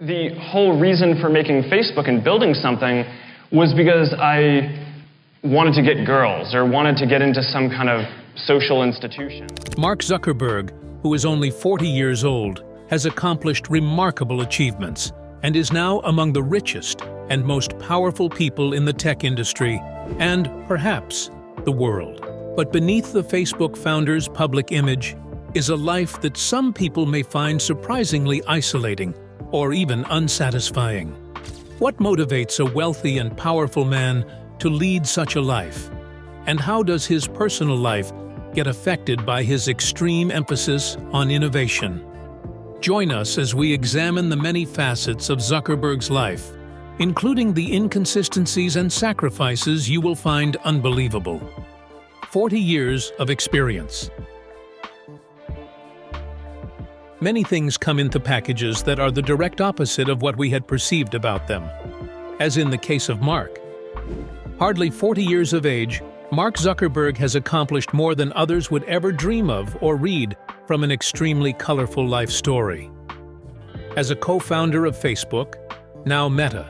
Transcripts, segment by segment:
The whole reason for making Facebook and building something was because I wanted to get girls or wanted to get into some kind of social institution. Mark Zuckerberg, who is only 40 years old, has accomplished remarkable achievements and is now among the richest and most powerful people in the tech industry and, perhaps, the world. But beneath the Facebook founder's public image is a life that some people may find surprisingly isolating or even unsatisfying. What motivates a wealthy and powerful man to lead such a life? And how does his personal life get affected by his extreme emphasis on innovation? Join us as we examine the many facets of Zuckerberg's life, including the inconsistencies and sacrifices you will find unbelievable. 40 years of experience. Many things come into packages that are the direct opposite of what we had perceived about them, as in the case of Mark. Hardly 40 years of age, Mark Zuckerberg has accomplished more than others would ever dream of or read from an extremely colorful life story. As a co-founder of Facebook, now Meta,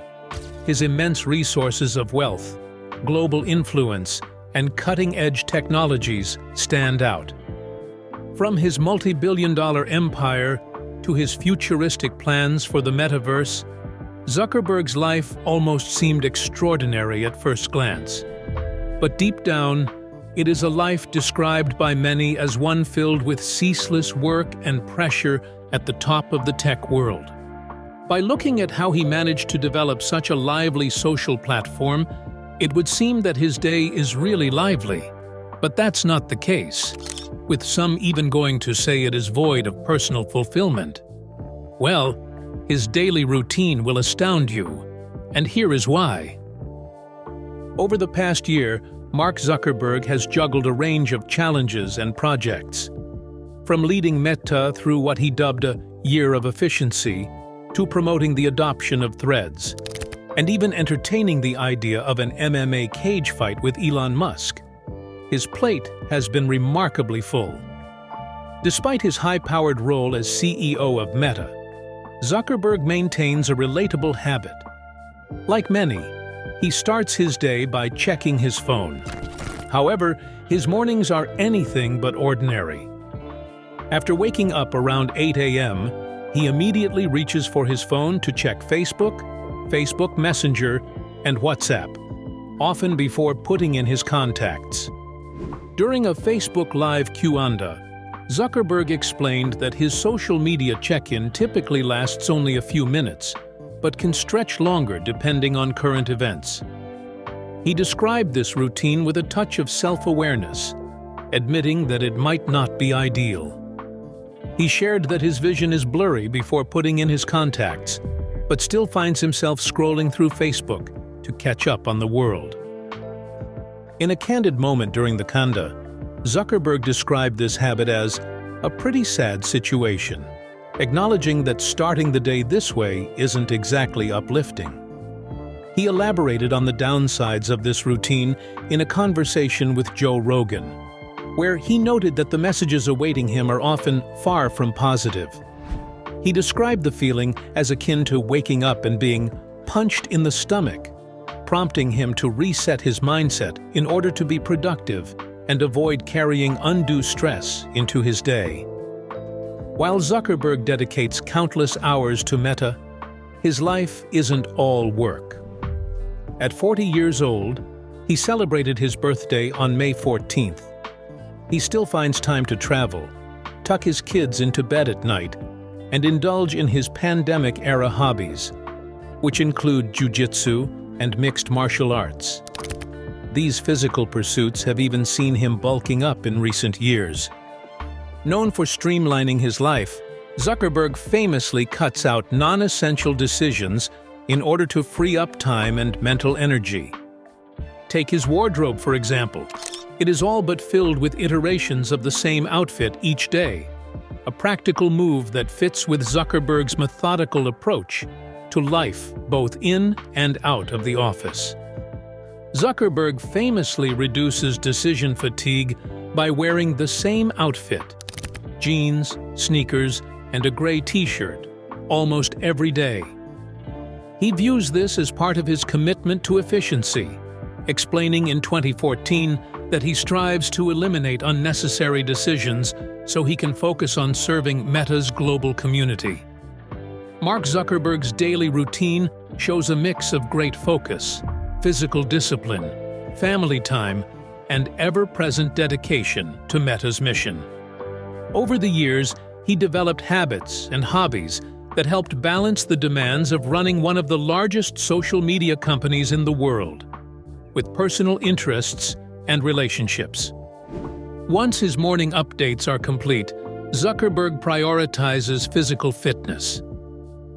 his immense resources of wealth, global influence, and cutting-edge technologies stand out. From his multi-billion-dollar empire to his futuristic plans for the metaverse, Zuckerberg's life almost seemed extraordinary at first glance. But deep down, it is a life described by many as one filled with ceaseless work and pressure at the top of the tech world. By looking at how he managed to develop such a lively social platform, it would seem that his day is really lively. But that's not the case, with some even going to say it is void of personal fulfillment. Well, his daily routine will astound you, and here is why. Over the past year, Mark Zuckerberg has juggled a range of challenges and projects. From leading Meta through what he dubbed a year of efficiency, to promoting the adoption of Threads, and even entertaining the idea of an MMA cage fight with Elon Musk. His plate has been remarkably full. Despite his high-powered role as CEO of Meta, Zuckerberg maintains a relatable habit. Like many, he starts his day by checking his phone. However, his mornings are anything but ordinary. After waking up around 8 a.m., he immediately reaches for his phone to check Facebook, Facebook Messenger, and WhatsApp, often before putting in his contacts. During a Facebook Live Q&A, Zuckerberg explained that his social media check-in typically lasts only a few minutes, but can stretch longer depending on current events. He described this routine with a touch of self-awareness, admitting that it might not be ideal. He shared that his vision is blurry before putting in his contacts, but still finds himself scrolling through Facebook to catch up on the world. In a candid moment during the Q&A, Zuckerberg described this habit as a pretty sad situation, acknowledging that starting the day this way isn't exactly uplifting. He elaborated on the downsides of this routine in a conversation with Joe Rogan, where he noted that the messages awaiting him are often far from positive. He described the feeling as akin to waking up and being punched in the stomach, prompting him to reset his mindset in order to be productive and avoid carrying undue stress into his day. While Zuckerberg dedicates countless hours to Meta, his life isn't all work. At 40 years old, he celebrated his birthday on May 14th. He still finds time to travel, tuck his kids into bed at night, and indulge in his pandemic-era hobbies, which include jiu-jitsu and mixed martial arts. These physical pursuits have even seen him bulking up in recent years. Known for streamlining his life, Zuckerberg famously cuts out non-essential decisions in order to free up time and mental energy. Take his wardrobe, for example. It is all but filled with iterations of the same outfit each day, a practical move that fits with Zuckerberg's methodical approach to life both in and out of the office. Zuckerberg famously reduces decision fatigue by wearing the same outfit, jeans, sneakers, and a gray t-shirt, almost every day, He views this as part of his commitment to efficiency, explaining in 2014 that he strives to eliminate unnecessary decisions so he can focus on serving Meta's global community. Mark Zuckerberg's daily routine shows a mix of great focus, physical discipline, family time, and ever-present dedication to Meta's mission. Over the years, he developed habits and hobbies that helped balance the demands of running one of the largest social media companies in the world, with personal interests and relationships. Once his morning updates are complete, Zuckerberg prioritizes physical fitness.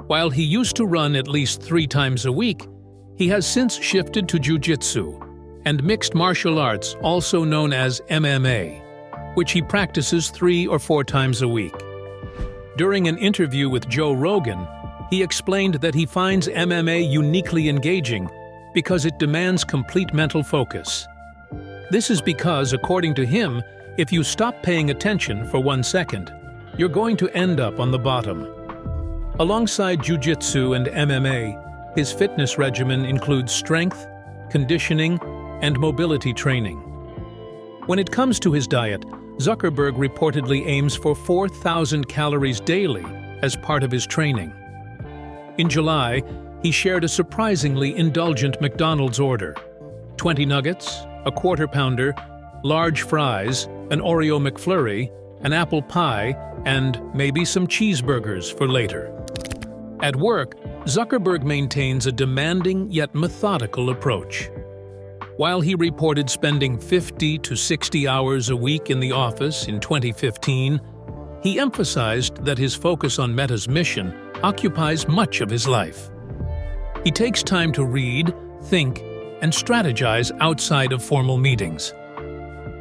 While he used to run at least 3 times a week, he has since shifted to jiu-jitsu and mixed martial arts, also known as MMA, which he practices 3 or 4 times a week. During an interview with Joe Rogan, he explained that he finds MMA uniquely engaging because it demands complete mental focus. This is because, according to him, if you stop paying attention for 1 second, you're going to end up on the bottom. Alongside jiu-jitsu and MMA, his fitness regimen includes strength, conditioning, and mobility training. When it comes to his diet, Zuckerberg reportedly aims for 4,000 calories daily as part of his training. In July, he shared a surprisingly indulgent McDonald's order: 20 nuggets, a quarter pounder, large fries, an Oreo McFlurry, an apple pie, and maybe some cheeseburgers for later. At work, Zuckerberg maintains a demanding yet methodical approach. While he reported spending 50 to 60 hours a week in the office in 2015, he emphasized that his focus on Meta's mission occupies much of his life. He takes time to read, think, and strategize outside of formal meetings.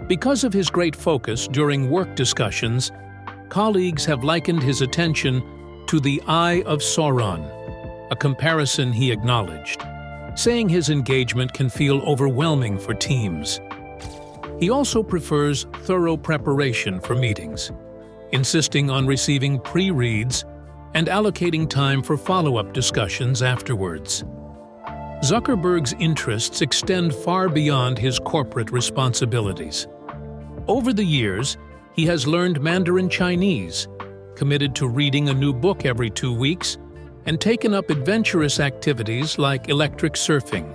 Because of his great focus during work discussions, colleagues have likened his attention to the Eye of Sauron, a comparison he acknowledged, saying his engagement can feel overwhelming for teams. He also prefers thorough preparation for meetings, insisting on receiving pre-reads and allocating time for follow-up discussions afterwards. Zuckerberg's interests extend far beyond his corporate responsibilities. Over the years, he has learned Mandarin Chinese, committed to reading a new book every 2 weeks, and taken up adventurous activities like electric surfing,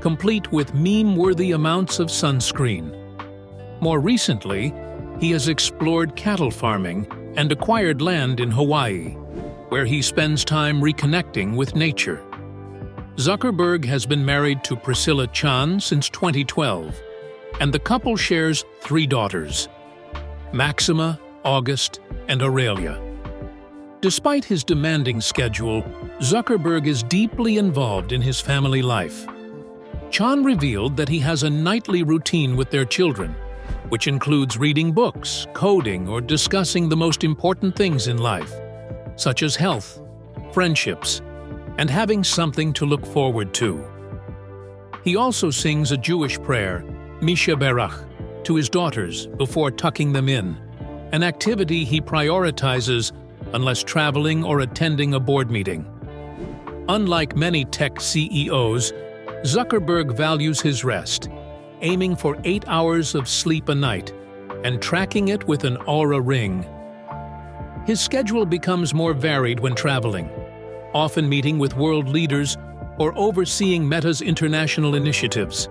complete with meme-worthy amounts of sunscreen. More recently, he has explored cattle farming and acquired land in Hawaii, where he spends time reconnecting with nature. Zuckerberg has been married to Priscilla Chan since 2012, and the couple shares 3 daughters: Maxima, August, and Aurelia. Despite his demanding schedule, Zuckerberg is deeply involved in his family life. Chan revealed that he has a nightly routine with their children, which includes reading books, coding, or discussing the most important things in life, such as health, friendships, and having something to look forward to. He also sings a Jewish prayer, Misha Berach, to his daughters before tucking them in, an activity he prioritizes unless traveling or attending a board meeting. Unlike many tech CEOs, Zuckerberg values his rest, aiming for 8 hours of sleep a night and tracking it with an Oura ring. His schedule becomes more varied when traveling, often meeting with world leaders or overseeing Meta's international initiatives.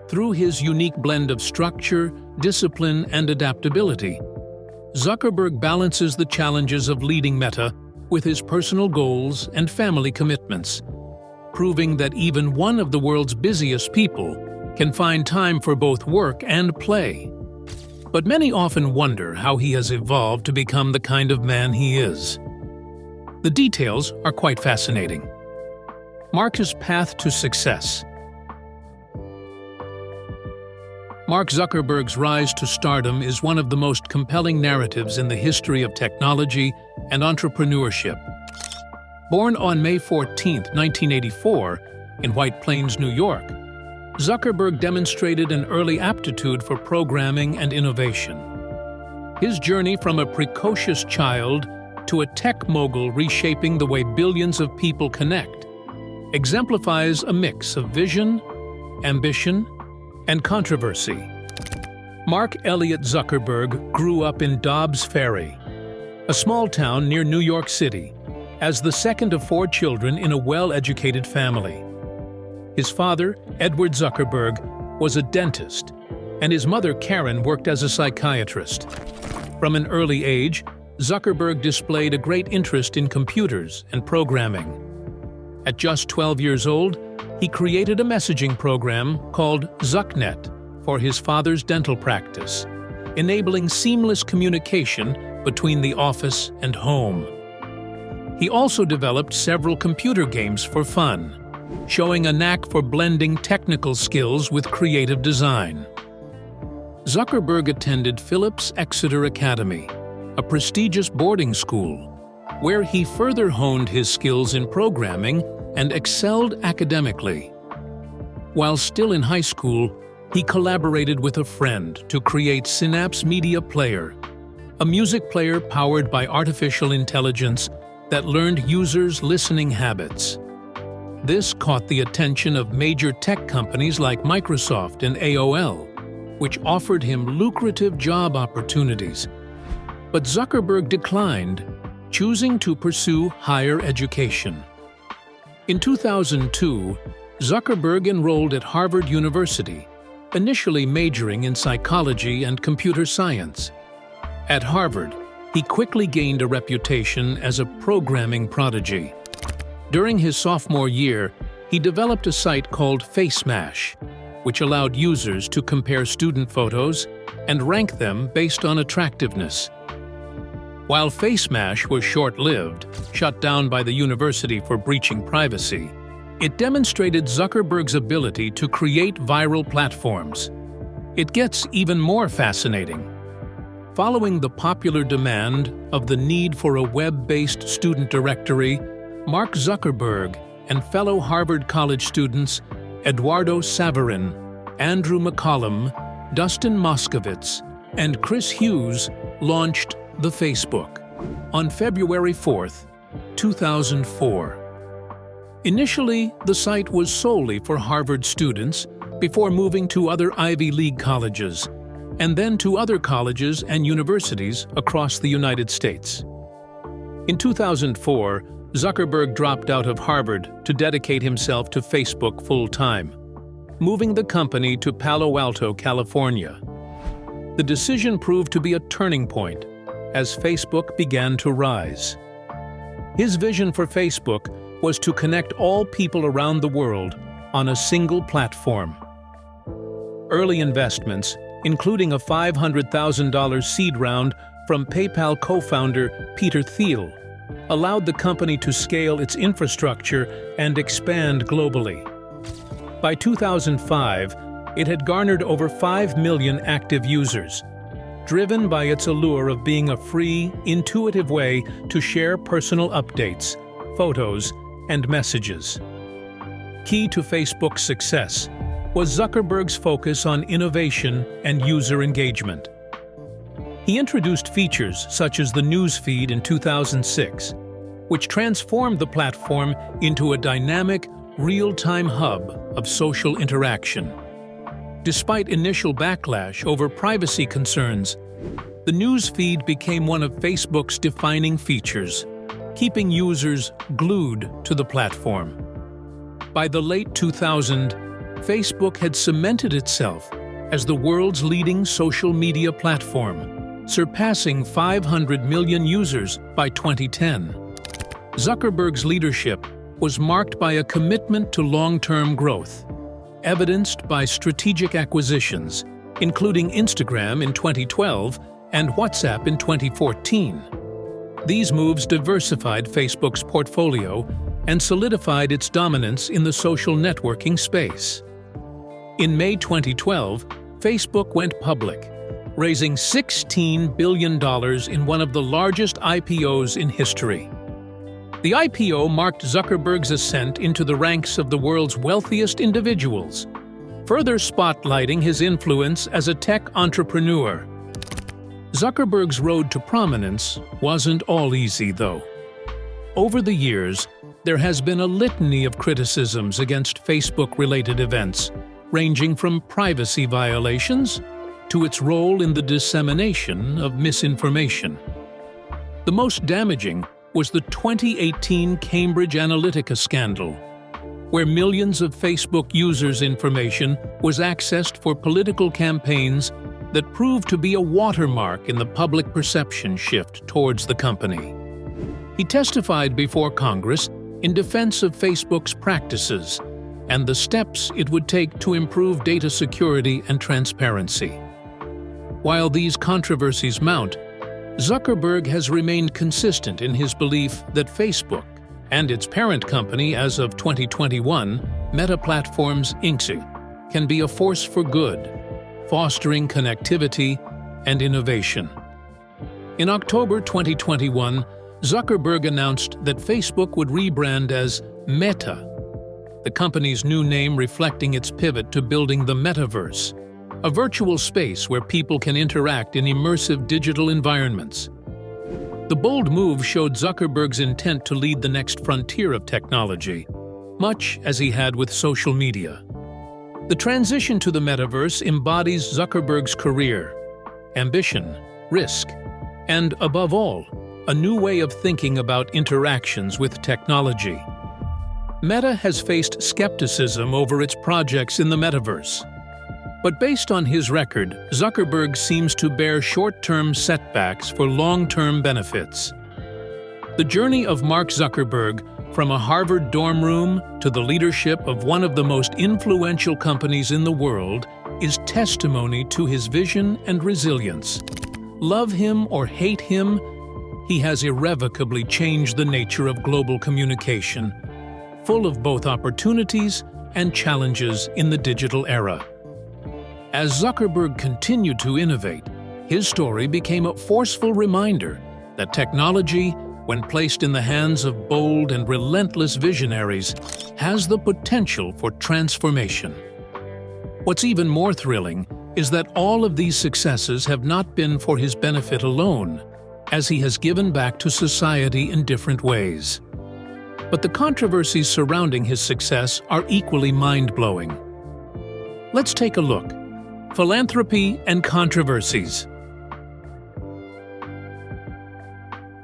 Through his unique blend of structure, discipline, and adaptability, Zuckerberg balances the challenges of leading Meta with his personal goals and family commitments, proving that even one of the world's busiest people can find time for both work and play. But many often wonder how he has evolved to become the kind of man he is. The details are quite fascinating. Mark's path to success. Mark Zuckerberg's rise to stardom is one of the most compelling narratives in the history of technology and entrepreneurship. Born on May 14, 1984, in White Plains, New York, Zuckerberg demonstrated an early aptitude for programming and innovation. His journey from a precocious child to a tech mogul reshaping the way billions of people connect exemplifies a mix of vision, ambition, and controversy. Mark Elliott Zuckerberg grew up in Dobbs Ferry, a small town near New York City, as the second of 4 children in a well-educated family. His father, Edward Zuckerberg, was a dentist, and his mother, Karen, worked as a psychiatrist. From an early age, Zuckerberg displayed a great interest in computers and programming. At just 12 years old, he created a messaging program called ZuckNet for his father's dental practice, enabling seamless communication between the office and home. He also developed several computer games for fun, showing a knack for blending technical skills with creative design. Zuckerberg attended Phillips Exeter Academy, a prestigious boarding school, where he further honed his skills in programming and excelled academically. While still in high school, he collaborated with a friend to create Synapse Media Player, a music player powered by artificial intelligence that learned users' listening habits. This caught the attention of major tech companies like Microsoft and AOL, which offered him lucrative job opportunities. But Zuckerberg declined, choosing to pursue higher education. In 2002, Zuckerberg enrolled at Harvard University, initially majoring in psychology and computer science. At Harvard, he quickly gained a reputation as a programming prodigy. During his sophomore year, he developed a site called FaceMash, which allowed users to compare student photos and rank them based on attractiveness. While FaceMash was short-lived, shut down by the university for breaching privacy, it demonstrated Zuckerberg's ability to create viral platforms. It gets even more fascinating. Following the popular demand of the need for a web-based student directory, Mark Zuckerberg and fellow Harvard College students Eduardo Saverin, Andrew McCollum, Dustin Moskovitz, and Chris Hughes launched the Facebook on February 4, 2004. Initially, the site was solely for Harvard students before moving to other Ivy League colleges, and then to other colleges and universities across the United States. In 2004, Zuckerberg dropped out of Harvard to dedicate himself to Facebook full-time, moving the company to Palo Alto, California. The decision proved to be a turning point as Facebook began to rise. His vision for Facebook was to connect all people around the world on a single platform. Early investments, including a $500,000 seed round from PayPal co-founder Peter Thiel, allowed the company to scale its infrastructure and expand globally. By 2005, it had garnered over 5 million active users, driven by its allure of being a free, intuitive way to share personal updates, photos, and messages. Key to Facebook's success was Zuckerberg's focus on innovation and user engagement. He introduced features such as the news feed in 2006, which transformed the platform into a dynamic, real-time hub of social interaction. Despite initial backlash over privacy concerns, the news feed became one of Facebook's defining features, keeping users glued to the platform. By the late 2000s, Facebook had cemented itself as the world's leading social media platform, surpassing 500 million users by 2010. Zuckerberg's leadership was marked by a commitment to long-term growth, evidenced by strategic acquisitions, including Instagram in 2012 and WhatsApp in 2014. These moves diversified Facebook's portfolio and solidified its dominance in the social networking space. In May 2012, Facebook went public, raising $16 billion in one of the largest IPOs in history. The IPO marked Zuckerberg's ascent into the ranks of the world's wealthiest individuals, further spotlighting his influence as a tech entrepreneur. Zuckerberg's road to prominence wasn't all easy, though. Over the years, there has been a litany of criticisms against Facebook-related events, ranging from privacy violations to its role in the dissemination of misinformation. The most damaging was the 2018 Cambridge Analytica scandal, where millions of Facebook users' information was accessed for political campaigns that proved to be a watermark in the public perception shift towards the company. He testified before Congress in defense of Facebook's practices and the steps it would take to improve data security and transparency. While these controversies mount, Zuckerberg has remained consistent in his belief that Facebook and its parent company as of 2021, Meta Platforms Inc., can be a force for good, fostering connectivity and innovation. In October 2021, Zuckerberg announced that Facebook would rebrand as Meta, the company's new name reflecting its pivot to building the metaverse, a virtual space where people can interact in immersive digital environments. The bold move showed Zuckerberg's intent to lead the next frontier of technology, much as he had with social media. The transition to the metaverse embodies Zuckerberg's career, ambition, risk, and, above all, a new way of thinking about interactions with technology. Meta has faced skepticism over its projects in the metaverse. But based on his record, Zuckerberg seems to bear short-term setbacks for long-term benefits. The journey of Mark Zuckerberg, from a Harvard dorm room to the leadership of one of the most influential companies in the world, is testimony to his vision and resilience. Love him or hate him, he has irrevocably changed the nature of global communication, full of both opportunities and challenges in the digital era. As Zuckerberg continued to innovate, his story became a forceful reminder that technology, when placed in the hands of bold and relentless visionaries, has the potential for transformation. What's even more thrilling is that all of these successes have not been for his benefit alone, as he has given back to society in different ways. But the controversies surrounding his success are equally mind-blowing. Let's take a look. Philanthropy and controversies.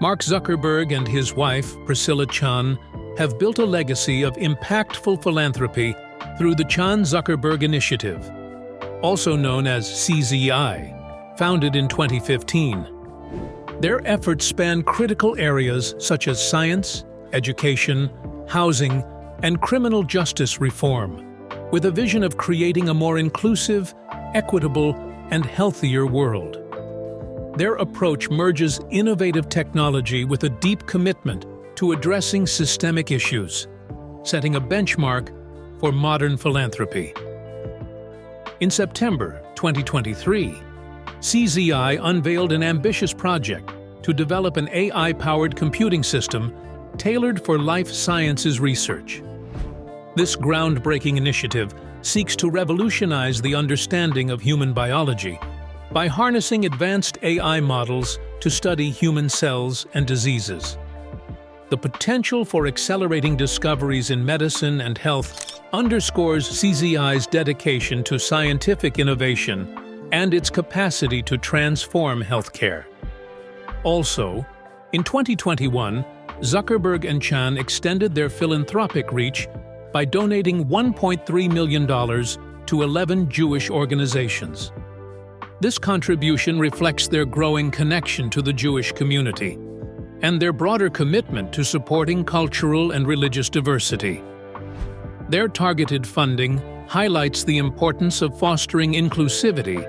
Mark Zuckerberg and his wife, Priscilla Chan, have built a legacy of impactful philanthropy through the Chan-Zuckerberg Initiative, also known as CZI, founded in 2015. Their efforts span critical areas such as science, education, housing, and criminal justice reform, with a vision of creating a more inclusive, equitable, and healthier world. Their approach merges innovative technology with a deep commitment to addressing systemic issues, setting a benchmark for modern philanthropy. In September 2023, CZI unveiled an ambitious project to develop an AI-powered computing system tailored for life sciences research. This groundbreaking initiative seeks to revolutionize the understanding of human biology by harnessing advanced AI models to study human cells and diseases. The potential for accelerating discoveries in medicine and health underscores CZI's dedication to scientific innovation and its capacity to transform healthcare. Also, in 2021, Zuckerberg and Chan extended their philanthropic reach by donating $1.3 million to 11 Jewish organizations. This contribution reflects their growing connection to the Jewish community and their broader commitment to supporting cultural and religious diversity. Their targeted funding highlights the importance of fostering inclusivity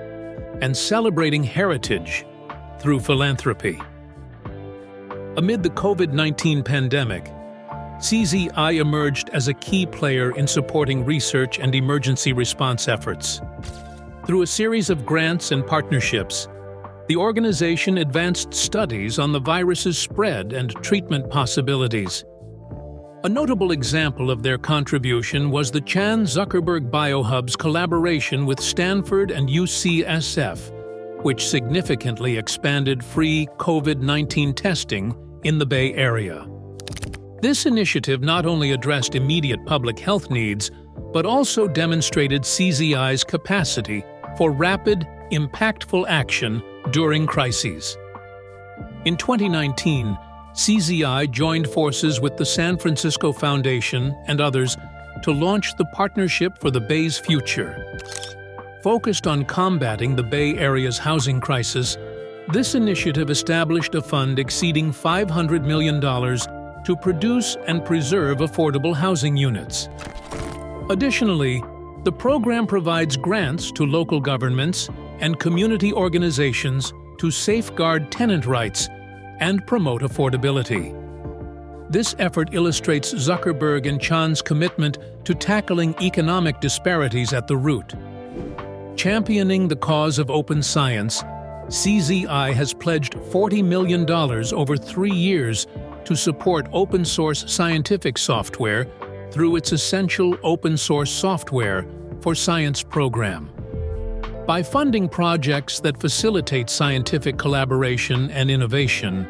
and celebrating heritage through philanthropy. Amid the COVID-19 pandemic, CZI emerged as a key player in supporting research and emergency response efforts. Through a series of grants and partnerships, the organization advanced studies on the virus's spread and treatment possibilities. A notable example of their contribution was the Chan-Zuckerberg BioHub's collaboration with Stanford and UCSF, which significantly expanded free COVID-19 testing in the Bay Area. This initiative not only addressed immediate public health needs, but also demonstrated CZI's capacity for rapid, impactful action during crises. In 2019, CZI joined forces with the San Francisco Foundation and others to launch the Partnership for the Bay's Future. Focused on combating the Bay Area's housing crisis, this initiative established a fund exceeding $500 million to produce and preserve affordable housing units. Additionally, the program provides grants to local governments and community organizations to safeguard tenant rights and promote affordability. This effort illustrates Zuckerberg and Chan's commitment to tackling economic disparities at the root. Championing the cause of open science, CZI has pledged $40 million over 3 years to support open-source scientific software through its essential open-source software for science program. By funding projects that facilitate scientific collaboration and innovation,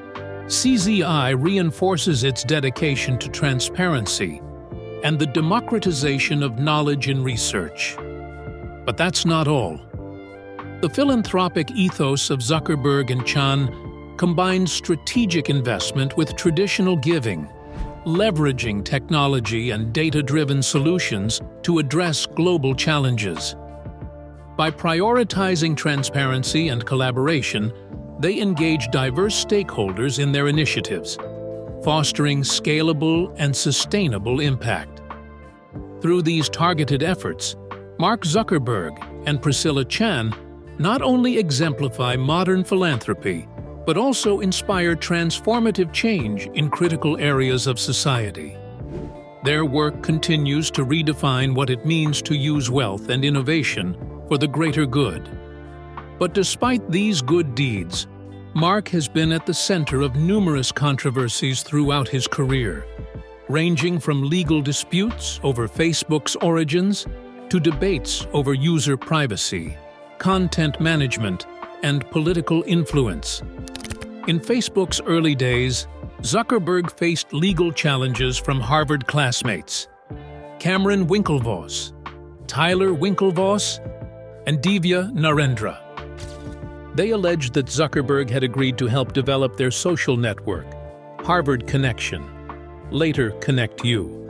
CZI reinforces its dedication to transparency and the democratization of knowledge in research. But that's not all. The philanthropic ethos of Zuckerberg and Chan combines strategic investment with traditional giving, leveraging technology and data-driven solutions to address global challenges. By prioritizing transparency and collaboration, they engage diverse stakeholders in their initiatives, fostering scalable and sustainable impact. Through these targeted efforts, Mark Zuckerberg and Priscilla Chan not only exemplify modern philanthropy, but also inspire transformative change in critical areas of society. Their work continues to redefine what it means to use wealth and innovation for the greater good. But despite these good deeds, Mark has been at the center of numerous controversies throughout his career, ranging from legal disputes over Facebook's origins to debates over user privacy, content management, and political influence. In Facebook's early days, Zuckerberg faced legal challenges from Harvard classmates Cameron Winklevoss, Tyler Winklevoss, and Divya Narendra. They alleged that Zuckerberg had agreed to help develop their social network, Harvard Connection, later Connect You,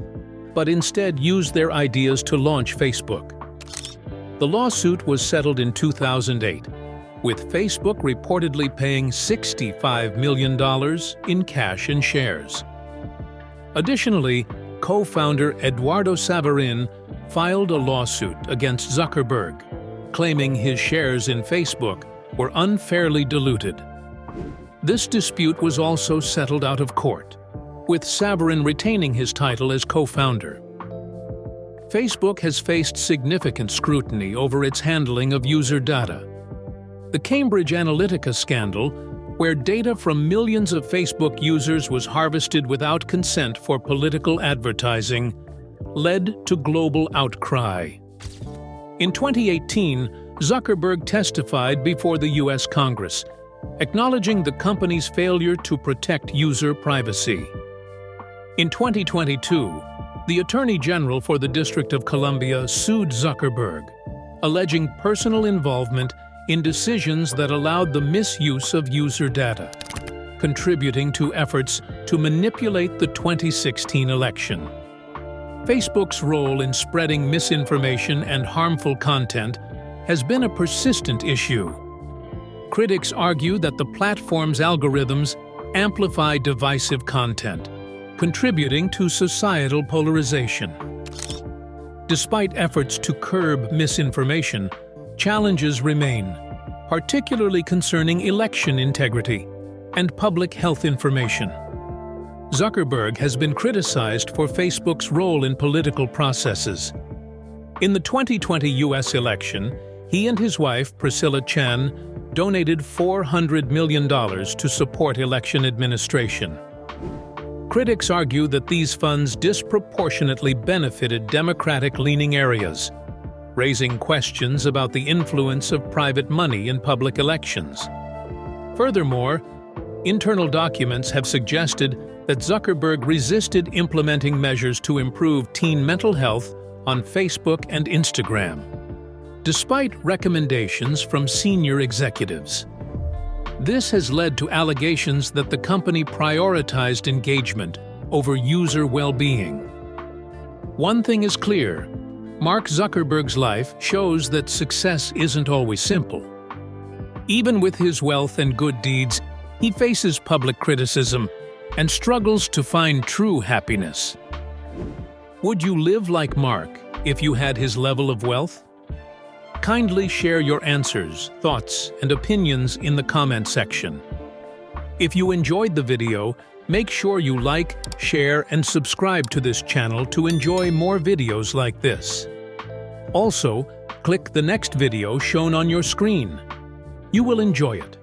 but instead used their ideas to launch Facebook. The lawsuit was settled in 2008, with Facebook reportedly paying $65 million in cash and shares. Additionally, co-founder Eduardo Saverin filed a lawsuit against Zuckerberg, claiming his shares in Facebook were unfairly diluted. This dispute was also settled out of court, with Saverin retaining his title as co-founder. Facebook has faced significant scrutiny over its handling of user data. The Cambridge Analytica scandal, where data from millions of Facebook users was harvested without consent for political advertising, led to global outcry. In 2018, Zuckerberg testified before the U.S. Congress, acknowledging the company's failure to protect user privacy. In 2022, the Attorney General for the District of Columbia sued Zuckerberg, alleging personal involvement in decisions that allowed the misuse of user data, contributing to efforts to manipulate the 2016 election. Facebook's role in spreading misinformation and harmful content has been a persistent issue. Critics argue that the platform's algorithms amplify divisive content, contributing to societal polarization. Despite efforts to curb misinformation, challenges remain, particularly concerning election integrity and public health information. Zuckerberg has been criticized for Facebook's role in political processes. In the 2020 U.S. election, he and his wife, Priscilla Chan, donated $400 million to support election administration. Critics argue that these funds disproportionately benefited Democratic-leaning areas, raising questions about the influence of private money in public elections. Furthermore, internal documents have suggested that Zuckerberg resisted implementing measures to improve teen mental health on Facebook and Instagram, despite recommendations from senior executives. This has led to allegations that the company prioritized engagement over user well-being. One thing is clear: Mark Zuckerberg's life shows that success isn't always simple. Even with his wealth and good deeds, he faces public criticism and struggles to find true happiness. Would you live like Mark if you had his level of wealth? Kindly share your answers, thoughts, and opinions in the comment section. If you enjoyed the video, make sure you like, share, and subscribe to this channel to enjoy more videos like this. Also, click the next video shown on your screen. You will enjoy it.